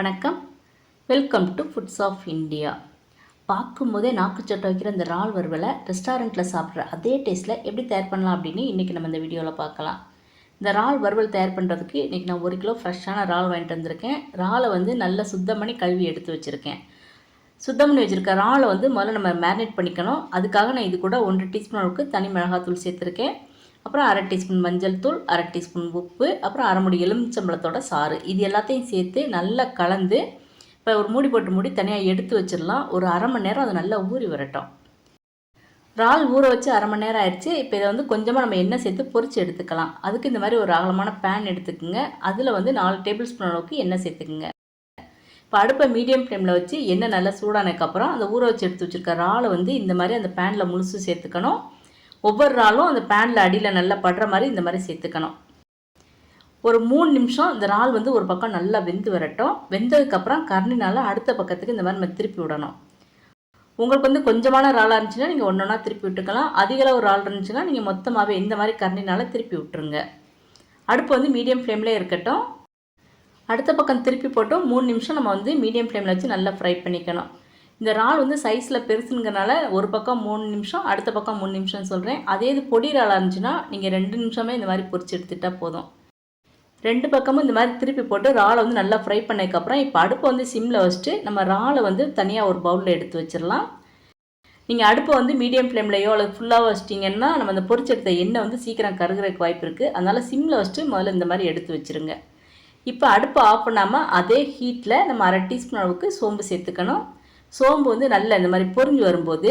வணக்கம், welcome to foods of India. பார்க்கும்போதே நாக்குச்சட்டை வைக்கிற இந்த இறால் வறுவலை ரெஸ்டாரண்ட்டில் சாப்பிட்ற அதே டேஸ்ட்டில் எப்படி தயார் பண்ணலாம் அப்படின்னு இன்றைக்கி நம்ம இந்த வீடியோவில் பார்க்கலாம். இந்த இறால் வறுவல் தயார் பண்ணுறதுக்கு இன்றைக்கி நான் 1 கிலோ ஃப்ரெஷ்ஷான இறால் வாங்கிட்டு வந்திருக்கேன். இறாலை நல்லா சுத்தம் பண்ணி கழுவி எடுத்து வச்சுருக்கேன். சுத்தம் பண்ணி வச்சுருக்க இறாலை முதல்ல நம்ம மேரினேட் பண்ணிக்கணும். அதுக்காக நான் இது கூட 1 டீஸ்பூன் அளவுக்கு தனி மிளகாத்தூள் சேர்த்துருக்கேன். அப்புறம் 1/2 டீஸ்பூன் மஞ்சள் தூள், 1/2 டீஸ்பூன் உப்பு, அப்புறம் 1/2 மூடி எலுமிச்சம்பழத்தோட சாறு, இது எல்லாத்தையும் சேர்த்து நல்லா கலந்து இப்போ ஒரு மூடி போட்டு மூடி தனியாக எடுத்து வச்சிடலாம். ஒரு 1/2 மணி நேரம் அது நல்லா ஊறி வரட்டும். இறால் ஊற வச்சு 1/2 மணி நேரம் ஆயிடுச்சு. இப்போ இதை கொஞ்சமாக நம்ம எண்ணெய் சேர்த்து பொரிச்சு எடுத்துக்கலாம். அதுக்கு இந்த மாதிரி ஒரு அகலமான பேன் எடுத்துக்கோங்க. அதில் 4 டேபிள் ஸ்பூன் அளவுக்கு எண்ணெய் சேர்த்துக்குங்க. இப்போ அடுப்பை மீடியம் ஃப்ளேமில் வச்சு எண்ணெய் நல்லா சூடானதுக்கப்புறம் அந்த ஊற வச்சு எடுத்து வச்சுருக்க இறாலை இந்த மாதிரி அந்த பேனில் முழுசு சேர்த்துக்கணும். ஒவ்வொரு இறாலும் அந்த பேனில் அடியில் நல்லா படுற மாதிரி இந்த மாதிரி சேர்த்துக்கணும். ஒரு 3 நிமிஷம் இந்த இறால் ஒரு பக்கம் நல்லா வெந்து வரட்டும். வெந்ததுக்கப்புறம் கரண்டினால் அடுத்த பக்கத்துக்கு இந்த மாதிரி நம்ம திருப்பி விடணும். உங்களுக்கு கொஞ்சமான இறாலாக இருந்துச்சுன்னா நீங்கள் ஒன்றா திருப்பி விட்டுக்கலாம். அதிக அளவு இறால் இருந்துச்சுன்னா நீங்கள் மொத்தமாகவே இந்த மாதிரி கரண்டினால் திருப்பி விட்டுருங்க. அடுப்பு மீடியம் ஃப்ளேம்லேயே இருக்கட்டும். அடுத்த பக்கம் திருப்பி போட்டு 3 நிமிஷம் நம்ம மீடியம் ஃப்ளேமில் வச்சு நல்லா ஃப்ரை பண்ணிக்கணும். இந்த இறால் சைஸில் பெருசுங்கிறனால ஒரு பக்கம் 3 நிமிஷம், அடுத்த பக்கம் 3 நிமிஷம் சொல்கிறேன். அதே இது பொடி இறாலாக இருந்துச்சுன்னா நீங்கள் 2 நிமிஷமே இந்த மாதிரி பொரிச்சு எடுத்துகிட்டா போதும். 2 பக்கமும் இந்த மாதிரி திருப்பி போட்டு இறாலை நல்லா ஃப்ரை பண்ணதுக்கப்புறம் இப்போ அடுப்பை சிம்மில் வச்சுட்டு நம்ம இறாலை தனியாக ஒரு பவுலில் எடுத்து வச்சிடலாம். நீங்கள் அடுப்பை மீடியம் ஃப்ளேம்லையோ அல்லது ஃபுல்லாக வச்சிட்டிங்கன்னா நம்ம அந்த பொரிச்செடுத்த எண்ணெய் சீக்கிரம் கருகிறதுக்கு வாய்ப்பு இருக்குது. அதனால் சிம்மில் வச்சுட்டு முதல்ல இந்த மாதிரி எடுத்து வச்சுருங்க. இப்போ அடுப்பை ஆஃப் பண்ணாமல் அதே ஹீட்டில் நம்ம 1/2 டீஸ்பூன் அளவுக்கு சோம்பு சேர்த்துக்கணும். சோம்பு நல்லா இந்த மாதிரி பொரிஞ்சு வரும்போது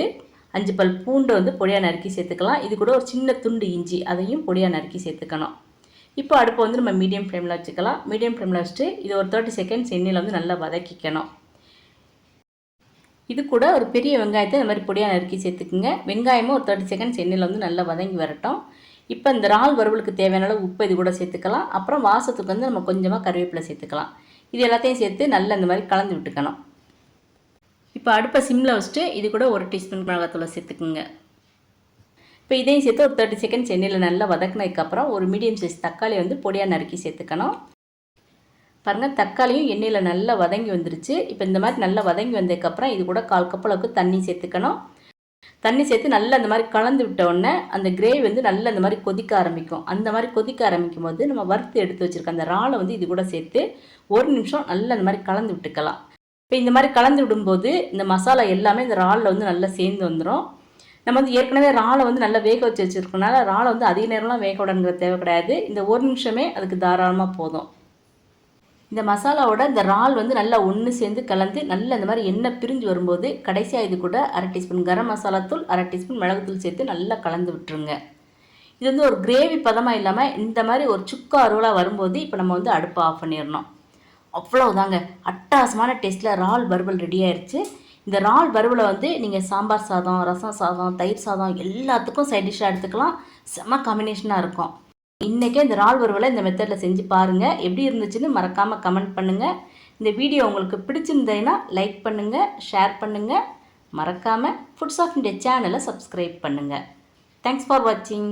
5 பல் பூண்டு பொடியாக நறுக்கி சேர்த்துக்கலாம். இது கூட ஒரு சின்ன துண்டு இஞ்சி அதையும் பொடியாக நறுக்கி சேர்த்துக்கணும். இப்போ அடுப்பை நம்ம மீடியம் ஃப்ளேமில் வச்சுக்கலாம். மீடியம் ஃப்ளேமில் வச்சுட்டு இது ஒரு 30 செகண்ட்ஸ் எண்ணெயில் நல்லா வதக்கிக்கணும். இது கூட ஒரு பெரிய வெங்காயத்தை இந்த மாதிரி பொடியாக நறுக்கி சேர்த்துக்குங்க. வெங்காயமும் ஒரு 30 செகண்ட்ஸ் எண்ணெயில் நல்லா வதங்கி வரட்டும். இப்போ இந்த இறால் வறுவலுக்கு தேவையான அளவு உப்பு இது கூட சேர்த்துக்கலாம். அப்புறம் வாசத்துக்கு நம்ம கொஞ்சமாக கருவேப்பிலை சேர்த்துக்கலாம். இது எல்லாத்தையும் சேர்த்து நல்லா இந்த மாதிரி கலந்து விட்டுக்கணும். இப்போ அடுப்பை சிம்மில் வச்சுட்டு இது கூட 1 டீஸ்பூன் மிளகாத்தூளை சேர்த்துக்குங்க. இப்போ இதையும் சேர்த்து ஒரு 30 செகண்ட்ஸ் எண்ணெயில் நல்லா வதக்கினதுக்கப்புறம் ஒரு மீடியம் சைஸ் தக்காளி பொடியாக நறுக்கி சேர்த்துக்கணும். பாருங்கள், தக்காளியும் எண்ணெயில் நல்லா வதங்கி வந்துருச்சு. இப்போ இந்த மாதிரி நல்லா வதங்கி வந்ததுக்கப்புறம் இது கூட 1/4 கப் அளவுக்கு தண்ணி சேர்த்துக்கணும். தண்ணி சேர்த்து நல்லா இந்த மாதிரி கலந்து விட்ட உடனே அந்த கிரேவி நல்லா இந்த மாதிரி கொதிக்க ஆரம்பிக்கும். அந்த மாதிரி கொதிக்க ஆரம்பிக்கும் போது நம்ம வறுத்து எடுத்து வச்சுருக்க அந்த இறாலை இது கூட சேர்த்து 1 நிமிஷம் நல்லா இந்த மாதிரி கலந்து விட்டுக்கலாம். இப்போ இந்த மாதிரி கலந்து விடும்போது இந்த மசாலா எல்லாமே இந்த இறாலில் நல்லா சேர்ந்து வந்துடும். நம்ம ஏற்கனவே இறாலை நல்லா வேக வச்சு வச்சுருக்கனால இறாலை அதிக நேரம்லாம் வேக விடணுங்கிற தேவை கிடையாது. இந்த 1 நிமிஷமே அதுக்கு தாராளமாக போதும். இந்த மசாலாவோட இந்த இறால் நல்லா ஒன்று சேர்ந்து கலந்து நல்லா இந்த மாதிரி எண்ணெய் பிரிஞ்சு வரும்போது கடைசியாக இது கூட 1/2 டீஸ்பூன் கரம் மசாலா தூள், 1/2 டீஸ்பூன் மிளகுத்தூள் சேர்த்து நல்லா கலந்து விட்டுருங்க. இது ஒரு கிரேவி பதமாக இல்லாமல் இந்த மாதிரி ஒரு சுக்கா அருவலாக வரும்போது இப்போ நம்ம அடுப்பை ஆஃப் பண்ணிடணும். அவ்வளோதாங்க, அட்டகாசமான டேஸ்ட்டில் இறால் வறுவல் ரெடி ஆயிடுச்சு. இந்த இறால் வறுவலை நீங்கள் சாம்பார் சாதம், ரசம் சாதம், தயிர் சாதம் எல்லாத்துக்கும் சைட் டிஷ்ஷாக எடுத்துக்கலாம். செம்ம காம்பினேஷனாக இருக்கும். இன்றைக்கே இந்த இறால் வறுவலை இந்த மெத்தடில் செஞ்சு பாருங்கள். எப்படி இருந்துச்சுன்னு மறக்காமல் கமெண்ட் பண்ணுங்கள். இந்த வீடியோ உங்களுக்கு பிடிச்சிருந்ததுன்னா லைக் பண்ணுங்கள், ஷேர் பண்ணுங்கள். மறக்காமல் ஃபுட்ஸ் ஆஃப் இந்தியா சேனலை சப்ஸ்கிரைப் பண்ணுங்கள். தேங்க்ஸ் ஃபார் வாட்சிங்.